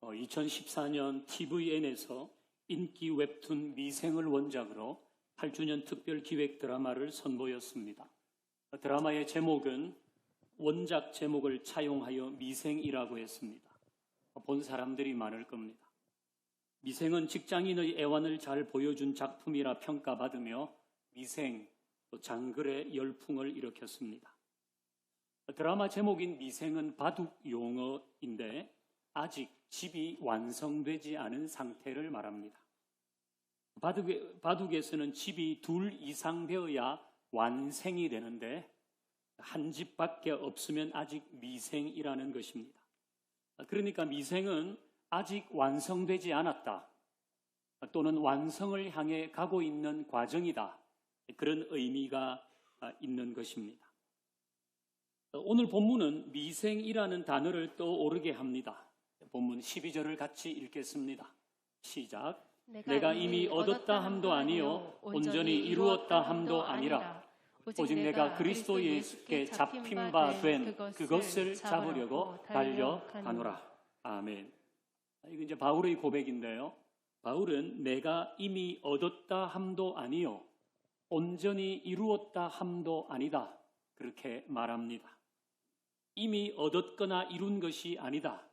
2014년 tvN에서 인기 웹툰 미생을 원작으로 8주년 특별 기획 드라마를 선보였습니다. 드라마의 제목은 원작 제목을 차용하여 미생이라고 했습니다. 본 사람들이 많을 겁니다. 미생은 직장인의 애환을 잘 보여준 작품이라 평가받으며 미생, 또 장글의 열풍을 일으켰습니다. 드라마 제목인 미생은 바둑 용어인데 아직 집이 완성되지 않은 상태를 말합니다. 바둑에서는 집이 둘 이상 되어야 완생이 되는데 한 집밖에 없으면 아직 미생이라는 것입니다. 그러니까 미생은 아직 완성되지 않았다, 또는 완성을 향해 가고 있는 과정이다, 그런 의미가 있는 것입니다. 오늘 본문은 미생이라는 단어를 떠오르게 합니다. 본문 12절을 같이 읽겠습니다. 시작. 내가 이미 얻었다 함도 아니요 온전히 이루었다 함도 아니라 오직 내가 그리스도 예수께 잡힌 바 된 그것을 잡으려고 달려가노라. 아멘. 이건 이제 바울의 고백인데요. 바울은 내가 이미 얻었다 함도 아니요 온전히 이루었다 함도 아니다, 그렇게 말합니다. 이미 얻었거나 이룬 것이 아니다.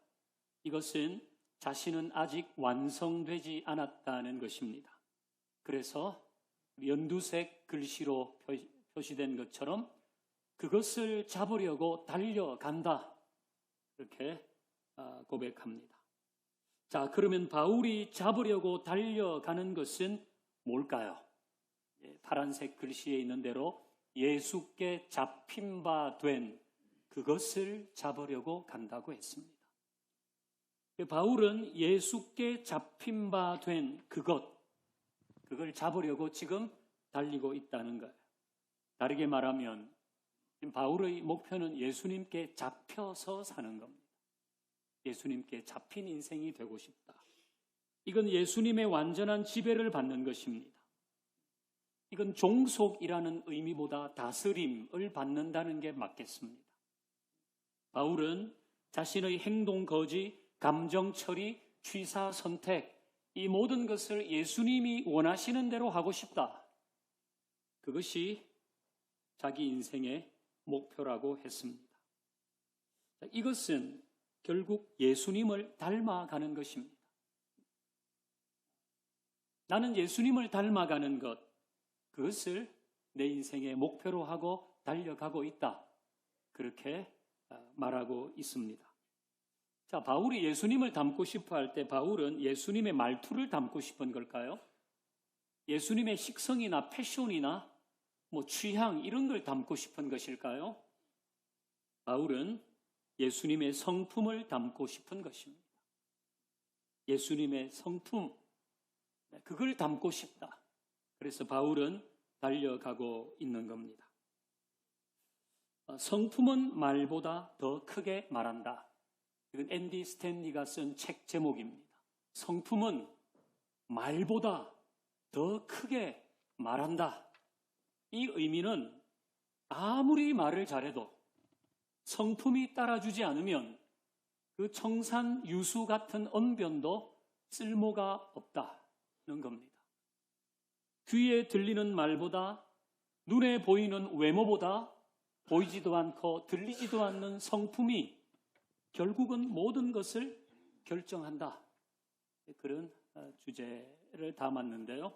이것은 자신은 아직 완성되지 않았다는 것입니다. 그래서 연두색 글씨로 표시된 것처럼 그것을 잡으려고 달려간다, 이렇게 고백합니다. 자, 그러면 바울이 잡으려고 달려가는 것은 뭘까요? 파란색 글씨에 있는 대로 예수께 잡힌 바 된 그것을 잡으려고 간다고 했습니다. 바울은 예수께 잡힌 바 된 그걸 잡으려고 지금 달리고 있다는 거예요. 다르게 말하면 바울의 목표는 예수님께 잡혀서 사는 겁니다. 예수님께 잡힌 인생이 되고 싶다. 이건 예수님의 완전한 지배를 받는 것입니다. 이건 종속이라는 의미보다 다스림을 받는다는 게 맞겠습니다. 바울은 자신의 행동 거지, 감정 처리, 취사 선택, 이 모든 것을 예수님이 원하시는 대로 하고 싶다. 그것이 자기 인생의 목표라고 했습니다. 이것은 결국 예수님을 닮아가는 것입니다. 나는 예수님을 닮아가는 것, 그것을 내 인생의 목표로 하고 달려가고 있다, 그렇게 말하고 있습니다. 자, 바울이 예수님을 닮고 싶어 할 때 바울은 예수님의 말투를 닮고 싶은 걸까요? 예수님의 식성이나 패션이나 취향, 이런 걸 닮고 싶은 것일까요? 바울은 예수님의 성품을 닮고 싶은 것입니다. 예수님의 성품, 그걸 닮고 싶다. 그래서 바울은 달려가고 있는 겁니다. 성품은 말보다 더 크게 말한다. 이건 앤디 스탠리가 쓴 책 제목입니다. 성품은 말보다 더 크게 말한다. 이 의미는 아무리 말을 잘해도 성품이 따라주지 않으면 그 청산 유수 같은 언변도 쓸모가 없다는 겁니다. 귀에 들리는 말보다, 눈에 보이는 외모보다 보이지도 않고 들리지도 않는 성품이 결국은 모든 것을 결정한다. 그런 주제를 담았는데요.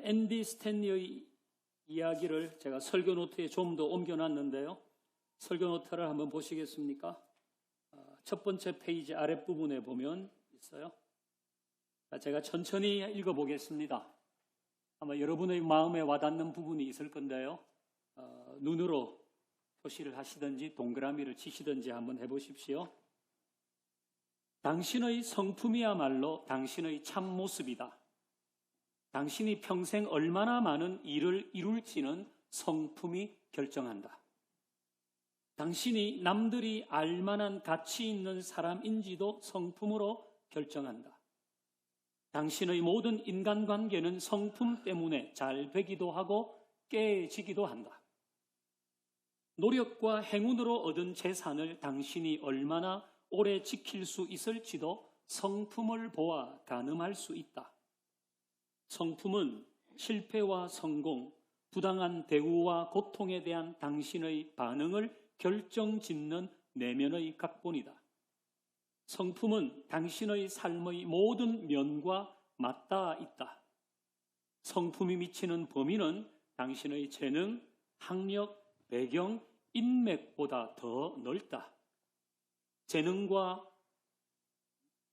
앤디 스탠리의 이야기를 제가 설교 노트에 좀 더 옮겨놨는데요. 설교 노트를 한번 보시겠습니까? 첫 번째 페이지 아랫부분에 보면 있어요. 제가 천천히 읽어보겠습니다. 아마 여러분의 마음에 와닿는 부분이 있을 건데요. 눈으로 표시를 하시든지 동그라미를 치시든지 한번 해보십시오. 당신의 성품이야말로 당신의 참모습이다. 당신이 평생 얼마나 많은 일을 이룰지는 성품이 결정한다. 당신이 남들이 알만한 가치 있는 사람인지도 성품으로 결정한다. 당신의 모든 인간관계는 성품 때문에 잘 되기도 하고 깨지기도 한다. 노력과 행운으로 얻은 재산을 당신이 얼마나 오래 지킬 수 있을지도 성품을 보아 가늠할 수 있다. 성품은 실패와 성공, 부당한 대우와 고통에 대한 당신의 반응을 결정짓는 내면의 각본이다. 성품은 당신의 삶의 모든 면과 맞닿아 있다. 성품이 미치는 범위는 당신의 재능, 학력, 배경, 인맥보다 더 넓다. 재능과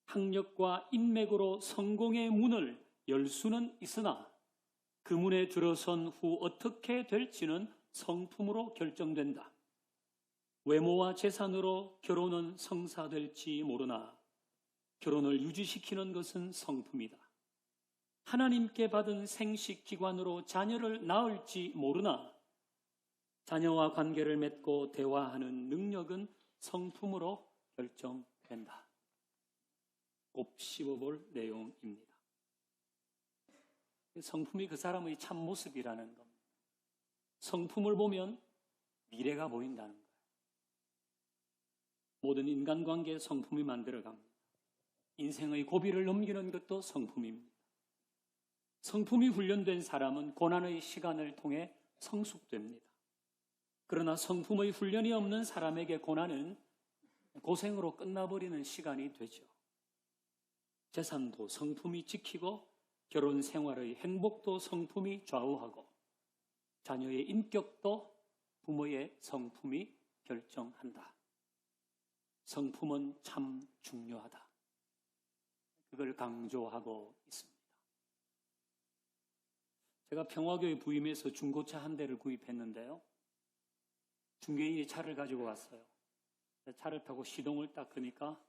학력과 인맥으로 성공의 문을 열 수는 있으나 그 문에 들어선 후 어떻게 될지는 성품으로 결정된다. 외모와 재산으로 결혼은 성사될지 모르나 결혼을 유지시키는 것은 성품이다. 하나님께 받은 생식기관으로 자녀를 낳을지 모르나 자녀와 관계를 맺고 대화하는 능력은 성품으로 결정된다. 곱 씹어볼 내용입니다. 성품이 그 사람의 참모습이라는 겁니다. 성품을 보면 미래가 보인다는 거예요. 모든 인간관계에 성품이 만들어갑니다. 인생의 고비를 넘기는 것도 성품입니다. 성품이 훈련된 사람은 고난의 시간을 통해 성숙됩니다. 그러나 성품의 훈련이 없는 사람에게 고난은 고생으로 끝나버리는 시간이 되죠. 재산도 성품이 지키고 결혼 생활의 행복도 성품이 좌우하고 자녀의 인격도 부모의 성품이 결정한다. 성품은 참 중요하다. 그걸 강조하고 있습니다. 제가 평화교회 부임해서 중고차 한 대를 구입했는데요. 중개인이 차를 가지고 왔어요. 차를 타고 시동을 딱 끄니까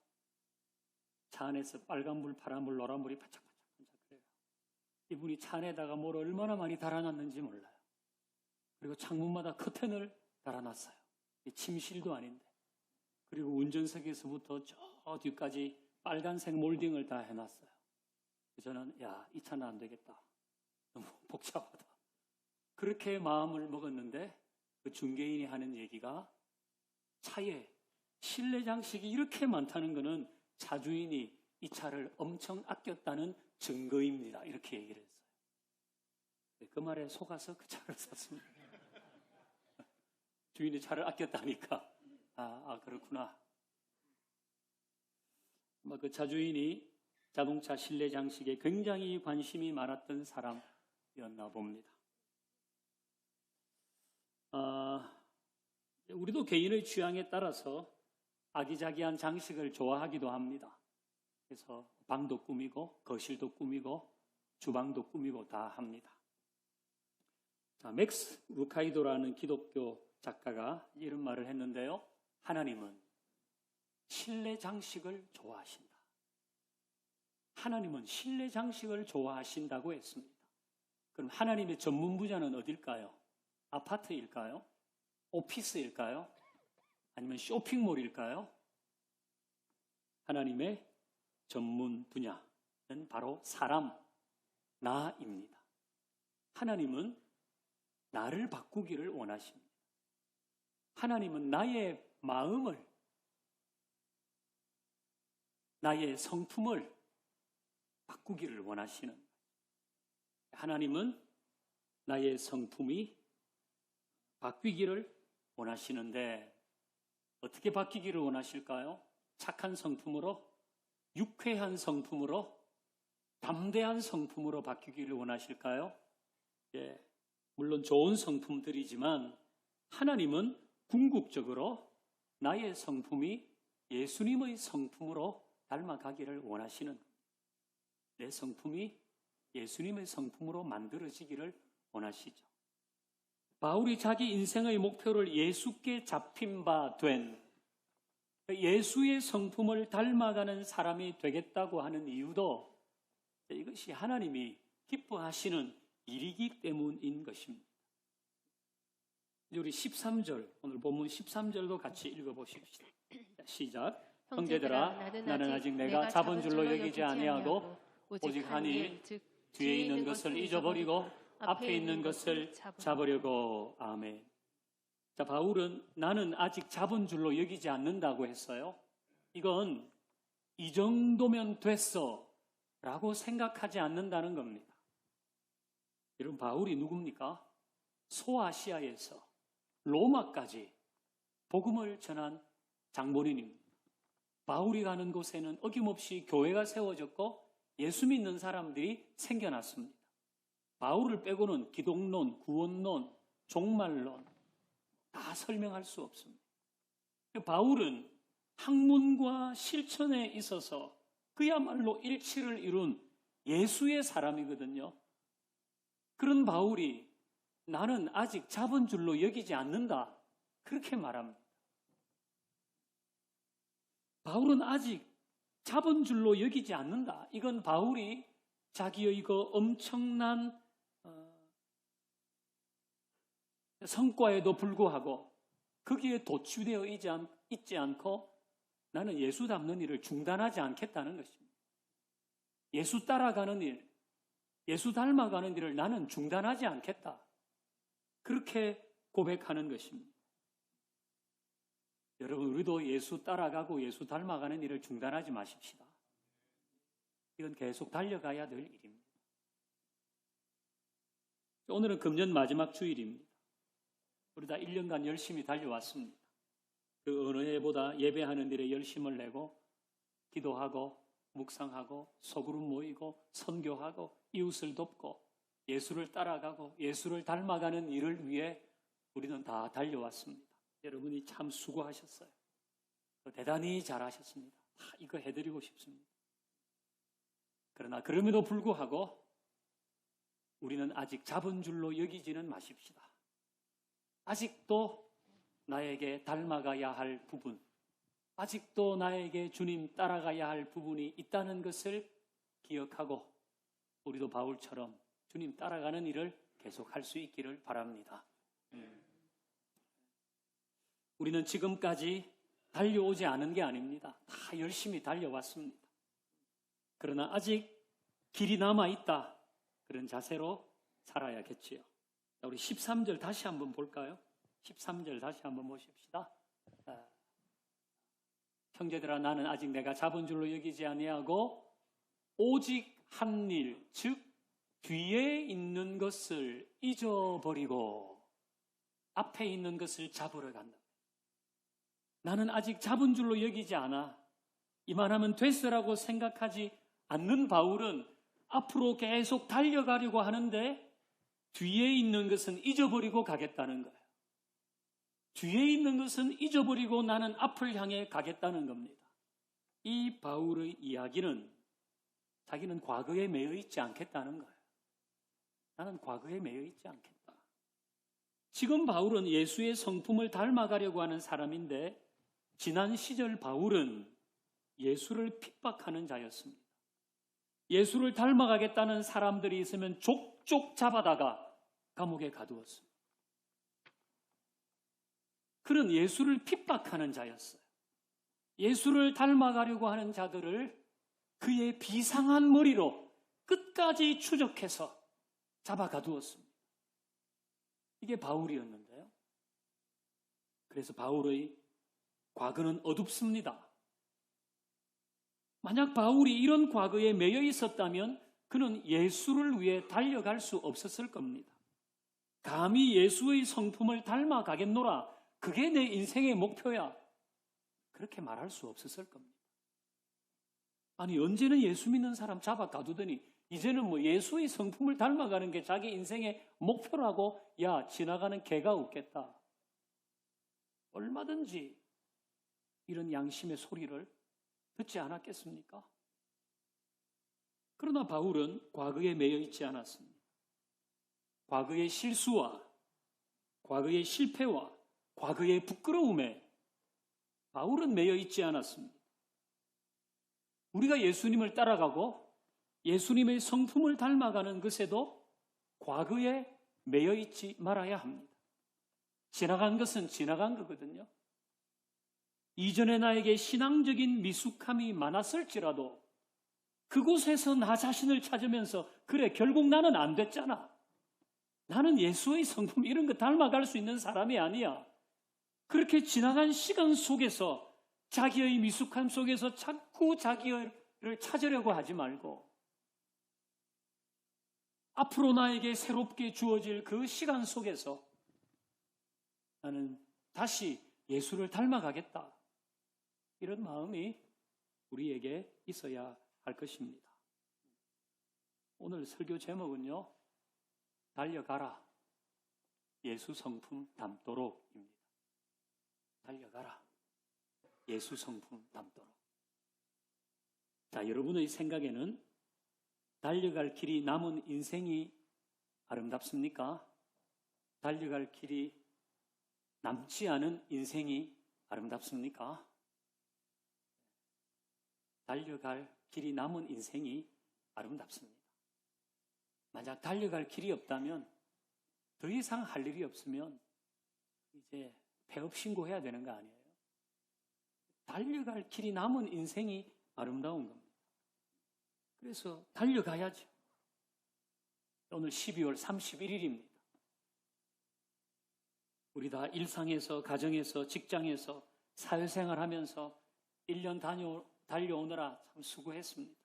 차 안에서 빨간불, 파란불, 노란불이 반짝반짝 그래요. 이분이 차 안에다가 뭘 얼마나 많이 달아놨는지 몰라요. 그리고 창문마다 커튼을 달아놨어요. 침실도 아닌데. 그리고 운전석에서부터 저 뒤까지 빨간색 몰딩을 다 해놨어요. 저는 이 차는 안 되겠다. 너무 복잡하다. 그렇게 마음을 먹었는데 그 중개인이 하는 얘기가 차에 실내 장식이 이렇게 많다는 것은 차주인이 이 차를 엄청 아꼈다는 증거입니다. 이렇게 얘기를 했어요. 그 말에 속아서 그 차를 샀습니다. 주인이 차를 아꼈다니까 그렇구나. 그 차주인이 자동차 실내 장식에 굉장히 관심이 많았던 사람이었나 봅니다. 우리도 개인의 취향에 따라서 아기자기한 장식을 좋아하기도 합니다. 그래서 방도 꾸미고 거실도 꾸미고 주방도 꾸미고 다 합니다. 맥스 루카이도라는 기독교 작가가 이런 말을 했는데요. 하나님은 실내 장식을 좋아하신다. 하나님은 실내 장식을 좋아하신다고 했습니다. 그럼 하나님의 전문 분야는 어딜까요? 아파트일까요? 오피스일까요? 아니면 쇼핑몰일까요? 하나님의 전문 분야는 바로 사람, 나입니다. 하나님은 나를 바꾸기를 원하십니다. 하나님은 나의 마음을, 나의 성품을 바꾸기를 원하시는 거예요. 하나님은 나의 성품이 바뀌기를 원하시는데 어떻게 바뀌기를 원하실까요? 착한 성품으로, 유쾌한 성품으로, 담대한 성품으로 바뀌기를 원하실까요? 물론 좋은 성품들이지만 하나님은 궁극적으로 나의 성품이 예수님의 성품으로 닮아가기를 원하시는 겁니다. 내 성품이 예수님의 성품으로 만들어지기를 원하시죠. 바울이 자기 인생의 목표를 예수께 잡힌 바 된 예수의 성품을 닮아가는 사람이 되겠다고 하는 이유도 이것이 하나님이 기뻐하시는 일이기 때문인 것입니다. 우리 13절, 오늘 본문 13절도 같이 읽어보십시다. 시작. 형제들아, 나는 아직 내가 자본줄로 여기지 아니하고 오직 한 일, 즉 뒤에 있는 것을 잊어버리고 앞에 있는 것을 잡으려고. 아멘. 자, 바울은 나는 아직 잡은 줄로 여기지 않는다고 했어요. 이건 이 정도면 됐어 라고 생각하지 않는다는 겁니다. 여러분, 바울이 누굽니까? 소아시아에서 로마까지 복음을 전한 장본인입니다. 바울이 가는 곳에는 어김없이 교회가 세워졌고 예수 믿는 사람들이 생겨났습니다. 바울을 빼고는 기독론, 구원론, 종말론 다 설명할 수 없습니다. 바울은 학문과 실천에 있어서 그야말로 일치를 이룬 예수의 사람이거든요. 그런 바울이 나는 아직 잡은 줄로 여기지 않는다, 그렇게 말합니다. 바울은 아직 잡은 줄로 여기지 않는다. 이건 바울이 자기의 그 엄청난 성과에도 불구하고 거기에 도취되어 있지 않고 나는 예수 닮는 일을 중단하지 않겠다는 것입니다. 예수 따라가는 일, 예수 닮아가는 일을 나는 중단하지 않겠다. 그렇게 고백하는 것입니다. 여러분, 우리도 예수 따라가고 예수 닮아가는 일을 중단하지 마십시다. 이건 계속 달려가야 될 일입니다. 오늘은 금년 마지막 주일입니다. 우리 다 1년간 열심히 달려왔습니다. 그 어느 해보다 예배하는 일에 열심을 내고 기도하고 묵상하고 소그룹 모이고 선교하고 이웃을 돕고 예수를 따라가고 예수를 닮아가는 일을 위해 우리는 다 달려왔습니다. 여러분이 참 수고하셨어요. 대단히 잘하셨습니다. 다 이거 해드리고 싶습니다. 그러나 그럼에도 불구하고 우리는 아직 잡은 줄로 여기지는 마십시다. 아직도 나에게 닮아가야 할 부분, 아직도 나에게 주님 따라가야 할 부분이 있다는 것을 기억하고 우리도 바울처럼 주님 따라가는 일을 계속할 수 있기를 바랍니다. 우리는 지금까지 달려오지 않은 게 아닙니다. 다 열심히 달려왔습니다. 그러나 아직 길이 남아있다, 그런 자세로 살아야겠지요. 우리 13절 다시 한번 볼까요? 13절 다시 한번 보십시다. 형제들아, 나는 아직 내가 잡은 줄로 여기지 아니하고 오직 한 일, 즉 뒤에 있는 것을 잊어버리고 앞에 있는 것을 잡으러 간다. 나는 아직 잡은 줄로 여기지 않아. 이만하면 됐으라고 생각하지 않는 바울은 앞으로 계속 달려가려고 하는데 뒤에 있는 것은 잊어버리고 가겠다는 거예요. 뒤에 있는 것은 잊어버리고 나는 앞을 향해 가겠다는 겁니다. 이 바울의 이야기는 자기는 과거에 매여 있지 않겠다는 거예요. 나는 과거에 매여 있지 않겠다. 지금 바울은 예수의 성품을 닮아가려고 하는 사람인데 지난 시절 바울은 예수를 핍박하는 자였습니다. 예수를 닮아가겠다는 사람들이 있으면 족족 잡아다가 감옥에 가두었습니다. 그는 예수를 핍박하는 자였어요. 예수를 닮아가려고 하는 자들을 그의 비상한 머리로 끝까지 추적해서 잡아 가두었습니다. 이게 바울이었는데요. 그래서 바울의 과거는 어둡습니다. 만약 바울이 이런 과거에 매여 있었다면 그는 예수를 위해 달려갈 수 없었을 겁니다. 감히 예수의 성품을 닮아가겠노라, 그게 내 인생의 목표야, 그렇게 말할 수 없었을 겁니다. 아니, 언제는 예수 믿는 사람 잡아 가두더니 이제는 뭐 예수의 성품을 닮아가는 게 자기 인생의 목표라고, 야, 지나가는 개가 웃겠다. 얼마든지 이런 양심의 소리를 듣지 않았겠습니까? 그러나 바울은 과거에 매여 있지 않았습니다. 과거의 실수와 과거의 실패와 과거의 부끄러움에 바울은 매여 있지 않았습니다. 우리가 예수님을 따라가고 예수님의 성품을 닮아가는 것에도 과거에 매여 있지 말아야 합니다. 지나간 것은 지나간 거거든요. 이전에 나에게 신앙적인 미숙함이 많았을지라도 그곳에서 나 자신을 찾으면서 그래, 결국 나는 안 됐잖아. 나는 예수의 성품 이런 거 닮아갈 수 있는 사람이 아니야. 그렇게 지나간 시간 속에서 자기의 미숙함 속에서 자꾸 자기를 찾으려고 하지 말고 앞으로 나에게 새롭게 주어질 그 시간 속에서 나는 다시 예수를 닮아가겠다. 이런 마음이 우리에게 있어야 할 것입니다. 오늘 설교 제목은요, 달려가라. 예수 성품 담도록입니다. 달려가라. 예수 성품 담도록. 자, 여러분의 생각에는 달려갈 길이 남은 인생이 아름답습니까? 달려갈 길이 남지 않은 인생이 아름답습니까? 달려갈 길이 남은 인생이 아름답습니다. 만약 달려갈 길이 없다면, 더 이상 할 일이 없으면 이제 폐업 신고해야 되는 거 아니에요? 달려갈 길이 남은 인생이 아름다운 겁니다. 그래서 달려가야죠. 오늘 12월 31일입니다. 우리 다 일상에서, 가정에서, 직장에서, 사회생활하면서 1년 달려오느라 참 수고했습니다.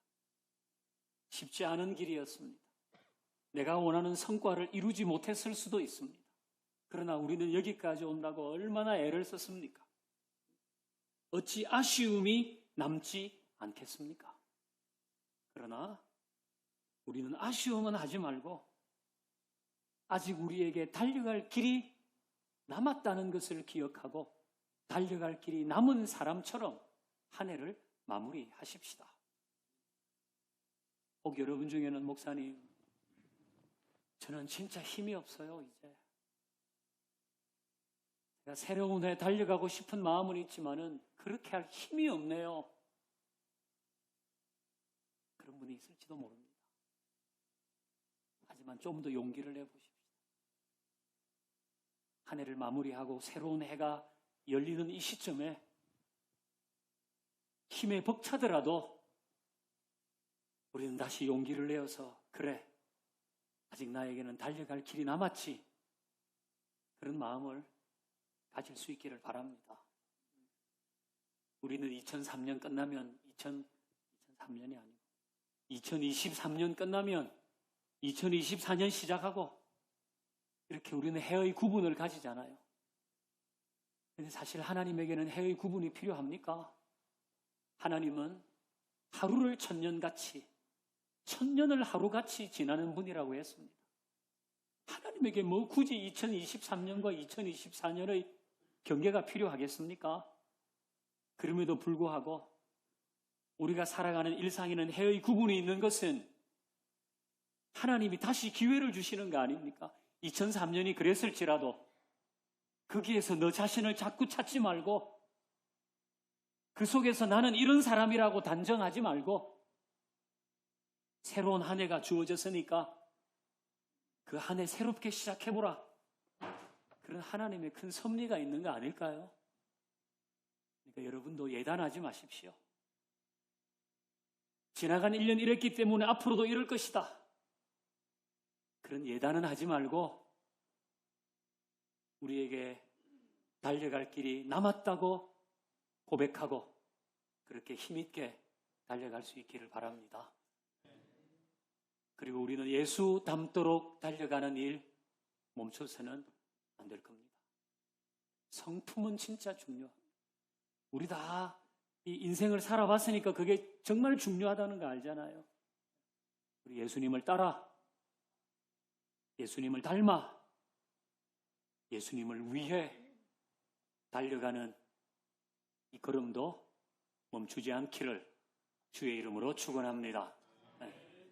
쉽지 않은 길이었습니다. 내가 원하는 성과를 이루지 못했을 수도 있습니다. 그러나 우리는 여기까지 온다고 얼마나 애를 썼습니까? 어찌 아쉬움이 남지 않겠습니까? 그러나 우리는 아쉬움은 하지 말고 아직 우리에게 달려갈 길이 남았다는 것을 기억하고 달려갈 길이 남은 사람처럼 한 해를 마무리하십시다. 혹 여러분 중에는 목사님, 저는 진짜 힘이 없어요, 이제. 제가 새로운 해 달려가고 싶은 마음은 있지만은 그렇게 할 힘이 없네요. 그런 분이 있을지도 모릅니다. 하지만 좀 더 용기를 내보십시오. 한 해를 마무리하고 새로운 해가 열리는 이 시점에 힘에 벅차더라도 우리는 다시 용기를 내어서 그래, 아직 나에게는 달려갈 길이 남았지. 그런 마음을 가질 수 있기를 바랍니다. 우리는 2003년 끝나면 2003년이 아니고 2023년 끝나면 2024년 시작하고 이렇게 우리는 해의 구분을 가지잖아요. 그런데 사실 하나님에게는 해의 구분이 필요합니까? 하나님은 하루를 천년같이, 천년을 하루같이 지나는 분이라고 했습니다. 하나님에게 뭐 굳이 2023년과 2024년의 경계가 필요하겠습니까? 그럼에도 불구하고 우리가 살아가는 일상에는 해의 구분이 있는 것은 하나님이 다시 기회를 주시는 거 아닙니까? 2003년이 그랬을지라도 거기에서 너 자신을 자꾸 찾지 말고 그 속에서 나는 이런 사람이라고 단정하지 말고 새로운 한 해가 주어졌으니까 그 한 해 새롭게 시작해보라. 그런 하나님의 큰 섭리가 있는 거 아닐까요? 그러니까 여러분도 예단하지 마십시오. 지나간 1년 이랬기 때문에 앞으로도 이럴 것이다. 그런 예단은 하지 말고 우리에게 달려갈 길이 남았다고 고백하고 그렇게 힘있게 달려갈 수 있기를 바랍니다. 그리고 우리는 예수 닮도록 달려가는 일 멈춰서는 안 될 겁니다. 성품은 진짜 중요합니다. 우리 다 이 인생을 살아봤으니까 그게 정말 중요하다는 거 알잖아요. 우리 예수님을 따라, 예수님을 닮아, 예수님을 위해 달려가는 이 걸음도 멈추지 않기를 주의 이름으로 축원합니다.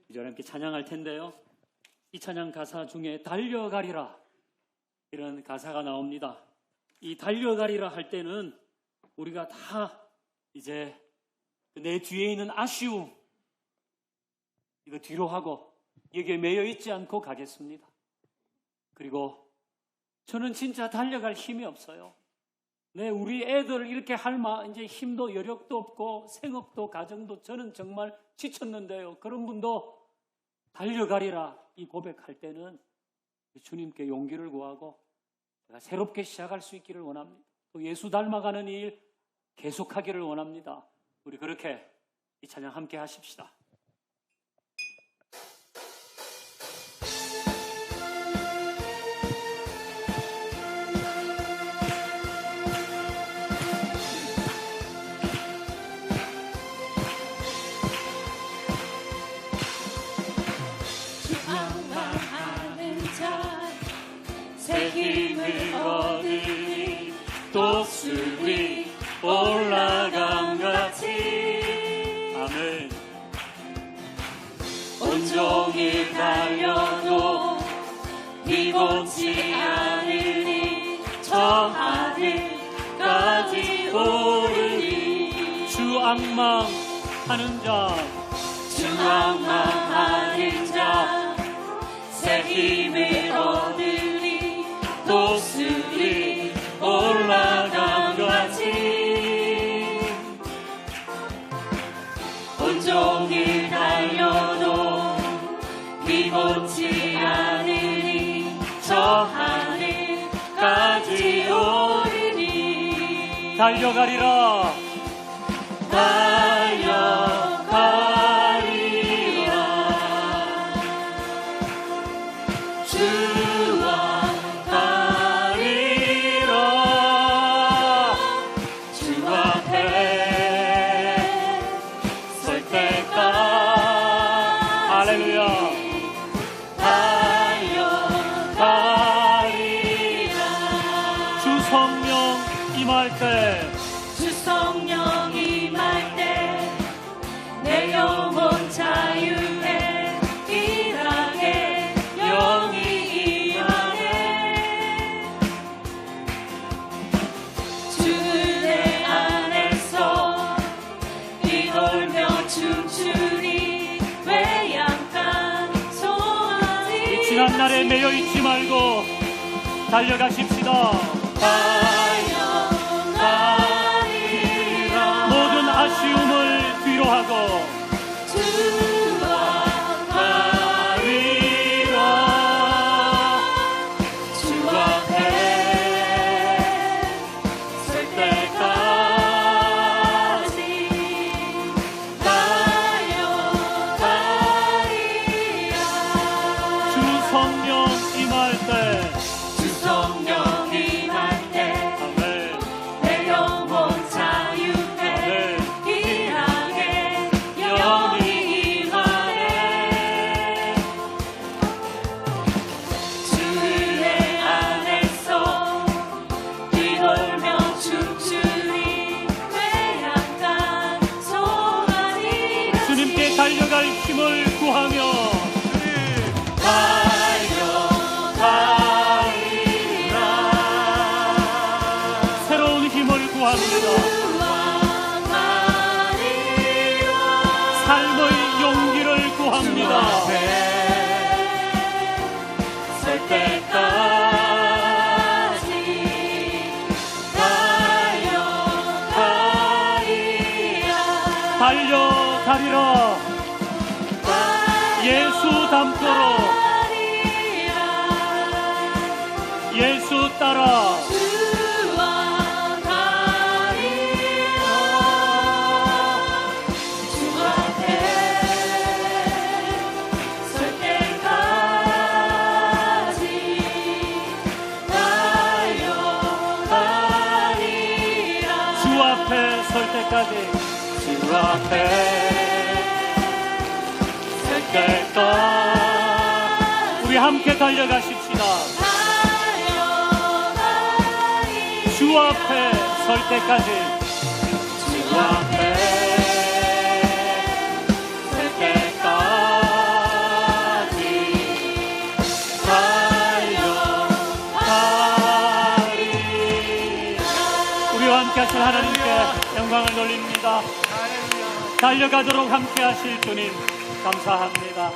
이제 함께 찬양할 텐데요. 이 찬양 가사 중에 달려가리라 이런 가사가 나옵니다. 이 달려가리라 할 때는 우리가 다 이제 내 뒤에 있는 아쉬움 이거 뒤로 하고 여기에 매여 있지 않고 가겠습니다. 그리고 저는 진짜 달려갈 힘이 없어요. 우리 애들 이렇게 이제 힘도 여력도 없고 생업도 가정도 저는 정말 지쳤는데요. 그런 분도 달려가리라 이 고백할 때는 주님께 용기를 구하고 제가 새롭게 시작할 수 있기를 원합니다. 또 예수 닮아가는 일 계속하기를 원합니다. 우리 그렇게 이 찬양 함께 하십시다. 새 힘을 얻으니 독수 위 올라감같이 아멘. 온종일 달려도 피곤치 않으니 저 하늘까지 오르니 주 앙망하는 자, 주 앙망하는 자 새 힘을 얻으니 독수 위 올라감같이 온종일 달려도 피곤치 않으니 저 하늘까지 오르니 달려가리라. 달려가리라. 주와 가리라. 주 앞에 설 때까지 할렐루야. 달려가리라. 주 성령 임할 때, 주 성령 임할 때 내 영혼 자유해 일하게 영이 임하네. 주 은혜 안에서 뛰놀며 춤추리 외양간 송아지. 지난 날에 매여 있지 말고 달려가십시다. 달려가리라. 모든 아쉬움을 뒤로 하고 주와 가리라. 주 앞에 설 때까지 달려가리라. 주 성령 임할 때, 주 성령 임할 때 아멘. 내 영혼 자유해 일하게 영이 임하네. 주 은혜 안에서 뛰놀며 춤추리 외양간 송아지같이 주님께 달려갈 힘을 구하며 달려가리라. 새로운 힘을 구합니다. 주와 가리라. 삶의 용기를 구합니다. 설 때까지 달려가리라. 달려가리라. 예수 닮도록, 예수 따라 주와 가리라. 주 앞에 설 때까지 달려가리라. 주 앞에 설 때까지 주 앞에 설 때까지 우리 함께 달려가십시다. 달려가리라. 주 앞에 설 때까지 주 앞에 설 때까지 달려가리라. 우리와 함께 하신 하나님께 영광을 돌립니다. 달려가도록 함께 하실 주님 감사합니다.